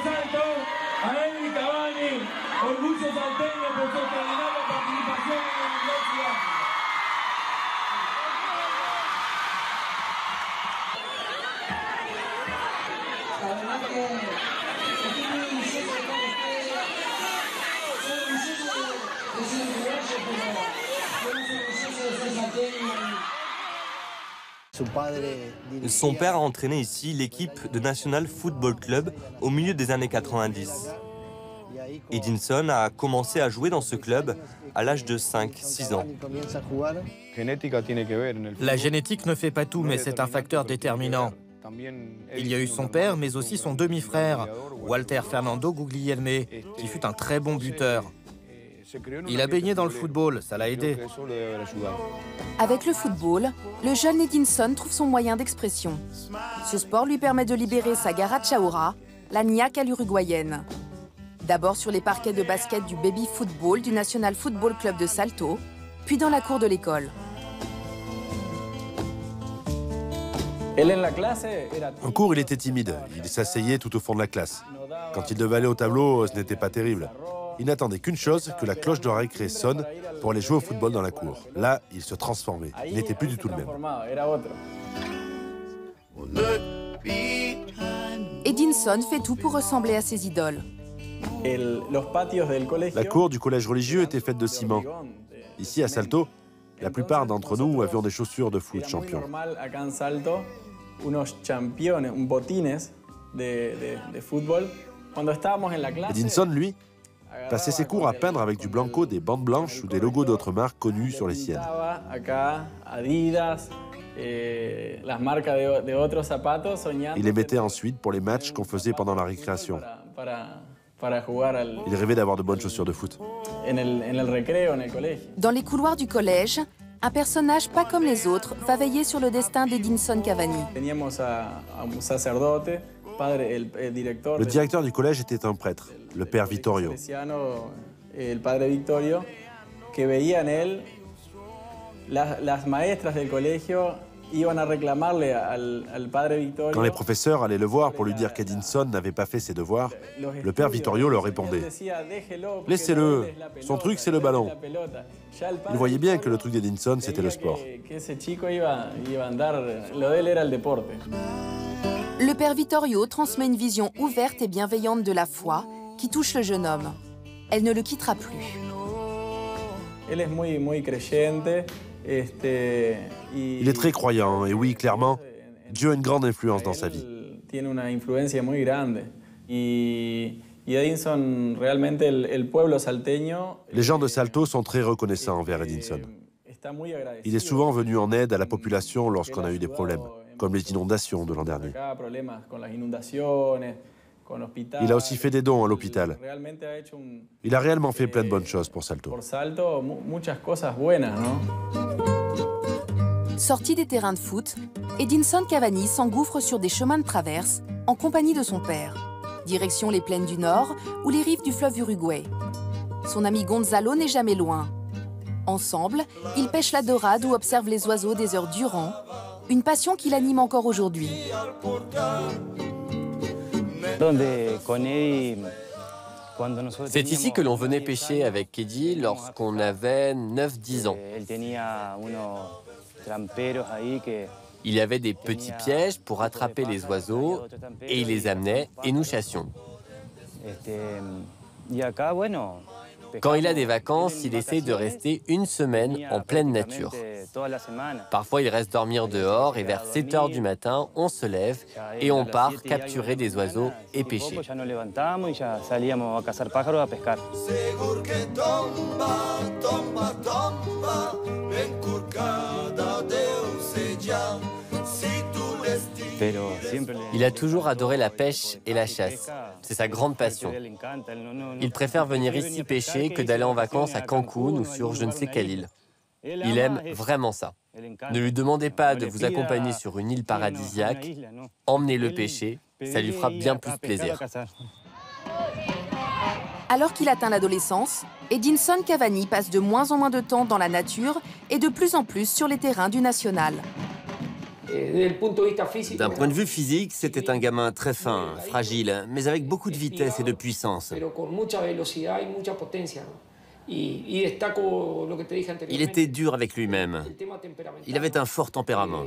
salto a Eddy Cavani, orgullo salteño por su extraordinaria participación en el Mundial Sudáfrica. La verdad que estoy muy orgulloso de todos ustedes. Soy orgulloso de ser uruguayo, pero yo no soy orgulloso de ser salteño. Son père a entraîné ici l'équipe de National Football Club au milieu des années 90. Edinson a commencé à jouer dans ce club à l'âge de 5-6 ans. La génétique ne fait pas tout, mais c'est un facteur déterminant. Il y a eu son père, mais aussi son demi-frère, Walter Fernando Guglielme, qui fut un très bon buteur. Il a baigné dans le football, ça l'a aidé. Avec le football, le jeune Edinson trouve son moyen d'expression. Ce sport lui permet de libérer sa garracha aura, la niaque à l'uruguayenne. D'abord sur les parquets de basket du baby football du National Football Club de Salto, puis dans la cour de l'école. En cours, il était timide. Il s'asseyait tout au fond de la classe. Quand il devait aller au tableau, ce n'était pas terrible. Il n'attendait qu'une chose, que la cloche de la récré sonne pour aller jouer au football dans la cour. Là, il se transformait. Il n'était plus du tout le même. Edinson fait tout pour ressembler à ses idoles. La cour du collège religieux était faite de ciment. Ici, à Salto, la plupart d'entre nous avions des chaussures de foot champions. Edinson, lui, passait ses cours à peindre avec du blanco des bandes blanches ou des logos d'autres marques connues sur les siennes. Il les mettait ensuite pour les matchs qu'on faisait pendant la récréation. Il rêvait d'avoir de bonnes chaussures de foot. Dans les couloirs du collège, un personnage pas comme les autres va veiller sur le destin d'Edinson Cavani. Le directeur du collège était un prêtre, le père Vittorio. Quand les professeurs allaient le voir pour lui dire qu'Edinson n'avait pas fait ses devoirs, le père Vittorio leur répondait « Laissez-le, son truc c'est le ballon ». Il voyait bien que le truc d'Edinson c'était le sport. Le père Vittorio transmet une vision ouverte et bienveillante de la foi qui touche le jeune homme. Elle ne le quittera plus. Il est très croyant, et oui, clairement, Dieu a une grande influence dans sa vie. Les gens de Salto sont très reconnaissants envers Edinson. Il est souvent venu en aide à la population lorsqu'on a eu des problèmes, comme les inondations de l'an dernier. Il a aussi fait des dons à l'hôpital. Il a réellement fait plein de bonnes choses pour Salto. Sorti des terrains de foot, Edinson Cavani s'engouffre sur des chemins de traverse en compagnie de son père. Direction les plaines du Nord ou les rives du fleuve Uruguay. Son ami Gonzalo n'est jamais loin. Ensemble, ils pêchent la dorade ou observent les oiseaux des heures durant, une passion qui l'anime encore aujourd'hui. C'est ici que l'on venait pêcher avec Eddy lorsqu'on avait 9-10 ans. Il y avait des petits pièges pour attraper les oiseaux et il les amenait et nous chassions. Quand il a des vacances, il essaie de rester une semaine en pleine nature. Parfois, il reste dormir dehors et vers 7 h du matin, on se lève et on part capturer des oiseaux et pêcher. Il a toujours adoré la pêche et la chasse. C'est sa grande passion. Il préfère venir ici pêcher que d'aller en vacances à Cancun ou sur je ne sais quelle île. Il aime vraiment ça. Ne lui demandez pas de vous accompagner sur une île paradisiaque. Emmenez-le pêcher, ça lui fera bien plus plaisir. Alors qu'il atteint l'adolescence, Edinson Cavani passe de moins en moins de temps dans la nature et de plus en plus sur les terrains du national. D'un point de vue physique, c'était un gamin très fin, fragile, mais avec beaucoup de vitesse et de puissance. Il était dur avec lui-même. Il avait un fort tempérament.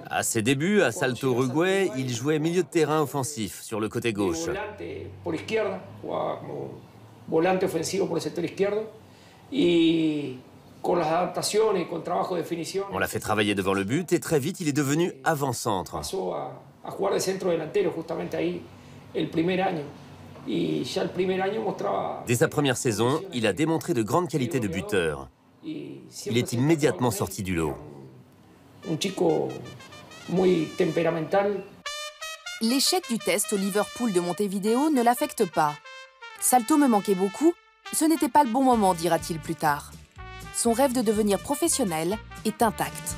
À ses débuts, à Salto Uruguay, il jouait milieu de terrain offensif sur le côté gauche. On l'a fait travailler devant le but et très vite, il est devenu avant-centre. Dès sa première saison, il a démontré de grandes qualités de buteur. Il est immédiatement sorti du lot. L'échec du test au Liverpool de Montevideo ne l'affecte pas. Salto me manquait beaucoup, ce n'était pas le bon moment, dira-t-il plus tard. Son rêve de devenir professionnel est intact.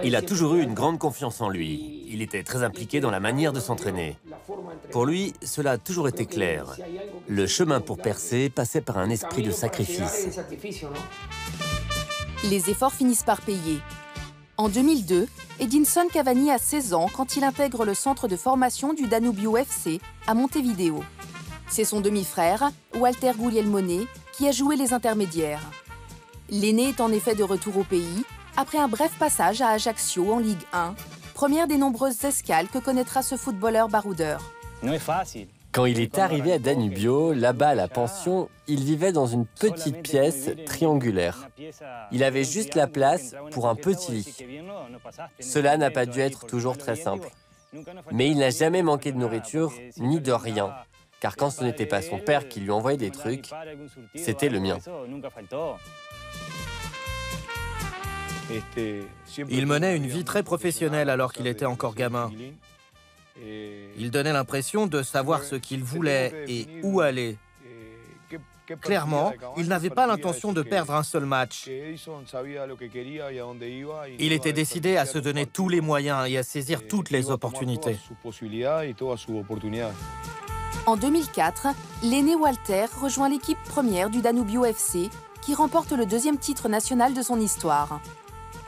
Il a toujours eu une grande confiance en lui. Il était très impliqué dans la manière de s'entraîner. Pour lui, cela a toujours été clair. Le chemin pour percer passait par un esprit de sacrifice. Les efforts finissent par payer. En 2002, Edinson Cavani a 16 ans quand il intègre le centre de formation du Danubio FC à Montevideo. C'est son demi-frère, Walter Guglielmone, qui a joué les intermédiaires. L'aîné est en effet de retour au pays, après un bref passage à Ajaccio en Ligue 1, première des nombreuses escales que connaîtra ce footballeur baroudeur. Quand il est arrivé à Danubio, là-bas à la pension, il vivait dans une petite pièce triangulaire. Il avait juste la place pour un petit lit. Cela n'a pas dû être toujours très simple. Mais il n'a jamais manqué de nourriture ni de rien, car quand ce n'était pas son père qui lui envoyait des trucs, c'était le mien. Il menait une vie très professionnelle alors qu'il était encore gamin. Il donnait l'impression de savoir ce qu'il voulait et où aller. Clairement, il n'avait pas l'intention de perdre un seul match. Il était décidé à se donner tous les moyens et à saisir toutes les opportunités. En 2004, l'aîné Walter rejoint l'équipe première du Danubio FC qui remporte le deuxième titre national de son histoire.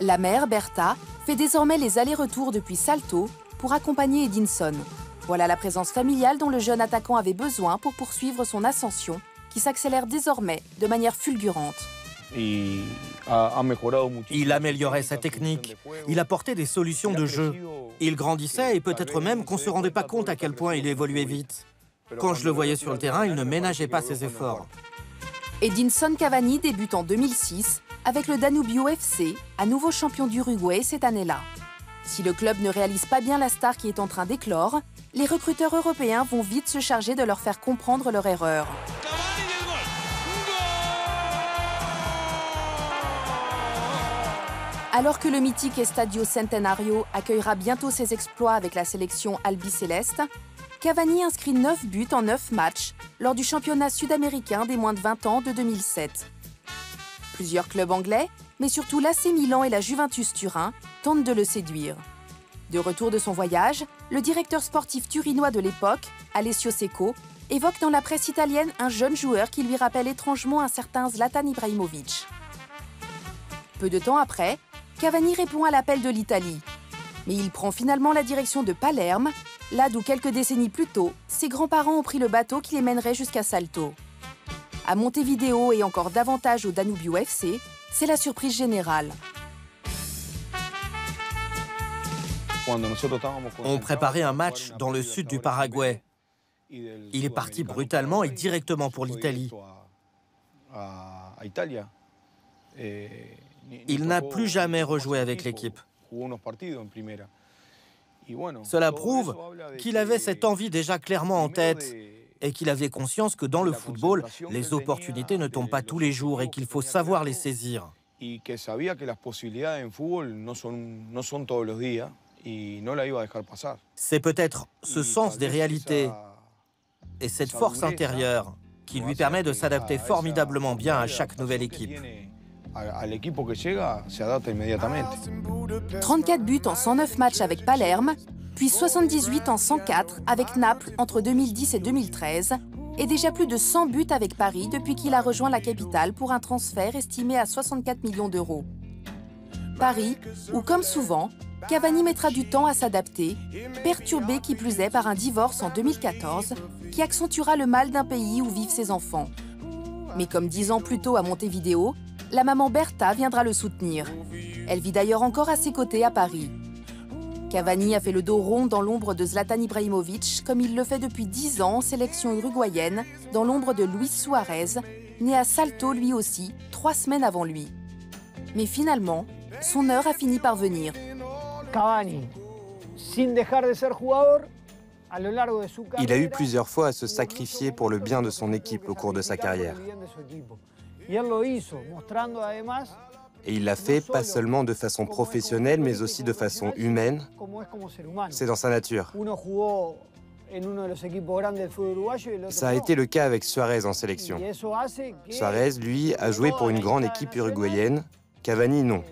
La mère, Berta, fait désormais les allers-retours depuis Salto pour accompagner Edinson. Voilà la présence familiale dont le jeune attaquant avait besoin pour poursuivre son ascension, qui s'accélère désormais de manière fulgurante. Il améliorait sa technique, il apportait des solutions de jeu. Il grandissait et peut-être même qu'on ne se rendait pas compte à quel point il évoluait vite. Quand je le voyais sur le terrain, il ne ménageait pas ses efforts. Edinson Cavani débute en 2006 avec le Danubio FC, à nouveau champion d'Uruguay cette année-là. Si le club ne réalise pas bien la star qui est en train d'éclore, les recruteurs européens vont vite se charger de leur faire comprendre leur erreur. Alors que le mythique Estadio Centenario accueillera bientôt ses exploits avec la sélection albiceleste, Cavani inscrit 9 buts en 9 matchs lors du championnat sud-américain des moins de 20 ans de 2007. Plusieurs clubs anglais, mais surtout l'AC Milan et la Juventus Turin, tentent de le séduire. De retour de son voyage, le directeur sportif turinois de l'époque, Alessio Secco, évoque dans la presse italienne un jeune joueur qui lui rappelle étrangement un certain Zlatan Ibrahimovic. Peu de temps après, Cavani répond à l'appel de l'Italie. Mais il prend finalement la direction de Palerme, là d'où quelques décennies plus tôt, ses grands-parents ont pris le bateau qui les mènerait jusqu'à Salto. À Montevideo et encore davantage au Danubio FC, c'est la surprise générale. On préparait un match dans le sud du Paraguay. Il est parti brutalement et directement pour l'Italie. Il n'a plus jamais rejoué avec l'équipe. Cela prouve qu'il avait cette envie déjà clairement en tête et qu'il avait conscience que dans le football, les opportunités ne tombent pas tous les jours et qu'il faut savoir les saisir. C'est peut-être ce sens des réalités et cette force intérieure qui lui permet de s'adapter formidablement bien à chaque nouvelle équipe. 34 buts en 109 matchs avec Palerme, puis 78 en 104 avec Naples entre 2010 et 2013, et déjà plus de 100 buts avec Paris depuis qu'il a rejoint la capitale pour un transfert estimé à 64 millions d'euros. Paris, où comme souvent, Cavani mettra du temps à s'adapter, perturbé qui plus est par un divorce en 2014 qui accentuera le mal d'un pays où vivent ses enfants. Mais comme 10 ans plus tôt à Montevideo, la maman Berta viendra le soutenir. Elle vit d'ailleurs encore à ses côtés à Paris. Cavani a fait le dos rond dans l'ombre de Zlatan Ibrahimovic, comme il le fait depuis 10 ans en sélection uruguayenne, dans l'ombre de Luis Suarez, né à Salto lui aussi, 3 semaines avant lui. Mais finalement, son heure a fini par venir. Cavani, sin dejar de ser jugador, a lo largo de su carrera, Il a eu plusieurs fois à se sacrifier pour le bien de son équipe au cours de sa carrière. Et il l'a fait pas seulement de façon professionnelle, mais aussi de façon humaine. C'est dans sa nature. Ça a été le cas avec Suarez en sélection. Suarez, lui, a joué pour une grande équipe uruguayenne. Cavani, non.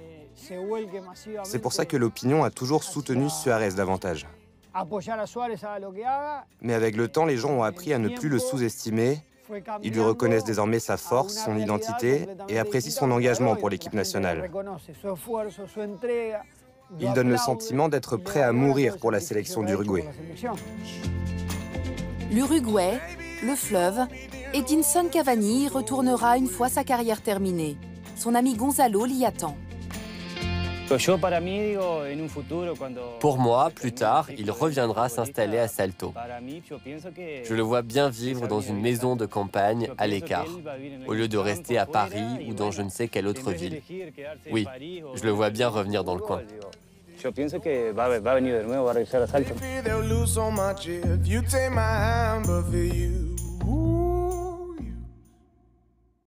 C'est pour ça que l'opinion a toujours soutenu Suarez davantage. Mais avec le temps, les gens ont appris à ne plus le sous-estimer. Ils lui reconnaissent désormais sa force, son identité et apprécient son engagement pour l'équipe nationale. Il donne le sentiment d'être prêt à mourir pour la sélection d'Uruguay. L'Uruguay, le fleuve, Edinson Cavani y retournera une fois sa carrière terminée. Son ami Gonzalo l'y attend. Pour moi, plus tard, il reviendra s'installer à Salto. Je le vois bien vivre dans une maison de campagne à l'écart, au lieu de rester à Paris ou dans je ne sais quelle autre ville. Oui, je le vois bien revenir dans le coin. Yo pienso que va a venir de nuevo, va a regresar a Salto.